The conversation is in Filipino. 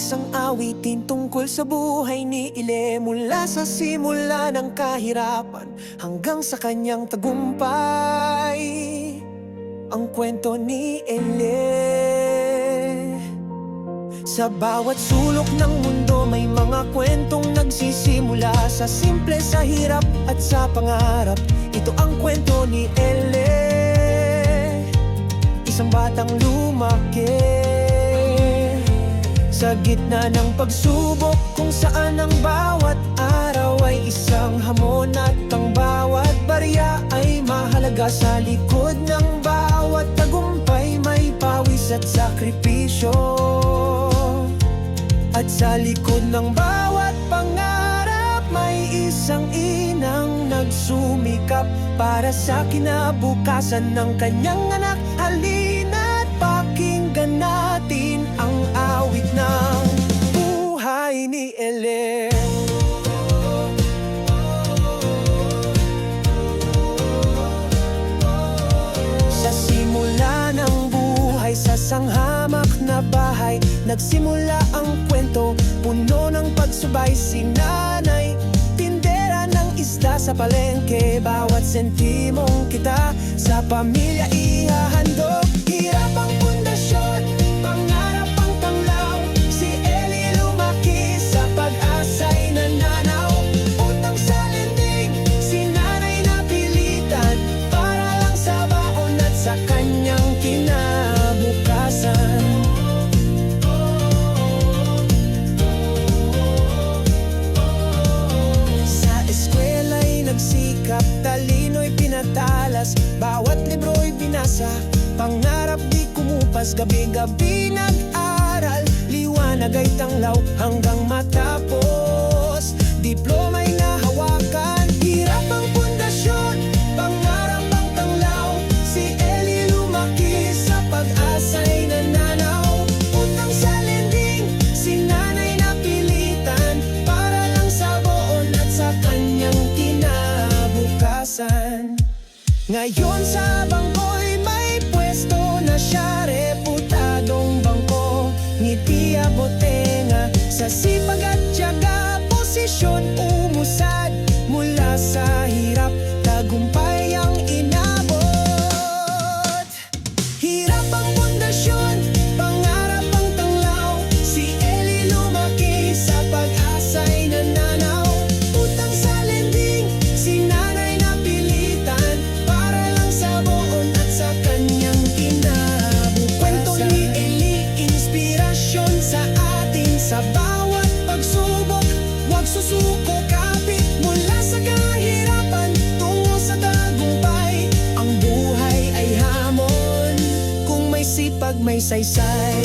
Isang awitin tungkol sa buhay ni Ile, mula sa simula ng kahirapan hanggang sa kanyang tagumpay. Ang kwento ni Ile. Sa bawat sulok ng mundo may mga kwentong nagsisimula sa simple, sa hirap at sa pangarap. Ito ang kwento ni Ile, isang batang lumaki sa gitna ng pagsubok, kung saan ang bawat araw ay isang hamon at ang bawat barya ay mahalaga. Sa likod ng bawat tagumpay may pawis at sakripisyo, at sa likod ng bawat pangarap may isang inang nagsumikap para sa kinabukasan ng kanyang anak. Halina't pakinggan natin ang awit ng buhay ni Ile. Sa simula ng buhay sa sanghamak na bahay, nagsimula ang kwento, puno ng pagsubay. Si nanay, tindera ng isda sa palengke, bawat sentimong kita sa pamilya ihahandog. Hirap ang pundasyon, pangarap ang tanglaw, si Eli lumaki sa pag-asa'y nananaw. Utang sa lending, si nanay napilitan para lang sa baon at sa kanyang kinabukasan. Sa eskwela'y nagsikap, talino'y pinatalas, bawat libro'y binasa, pangarap di kumupas. Gabi-gabi nag-aral, liwanag ay tanglaw hanggang matapos, diploma'y nahawakan. Hirap ang pundasyon, pangarap ang tanglaw, si Eli lumaki sa pag-asa'y nananaw. Utang sa lending, si nanay napilitan para lang sa baon at sa kanyang kinabukasan. Ngayon sa bangko'y may pwesto na siya, reputadong bangko, ngiti abotenga. Sa sipag at tiyaga, posisyon umusad, mula sa hirap, tagumpay ang inabot. Hirap ang pundasyon, pangarap ang tanglaw, si Eli lumaki sa pag-asa'y nananaw. Utang sa lending, si nanay napilitan para lang sa baon at sa kanyang kinabukasan. Kwento ni Eli, inspirasyon sa atin sa bawat pagsubok. Huwag susuko, kapit mula sa kahirapan tungo sa tagumpay. Ang buhay ay hamon, kung may sipag may saysay.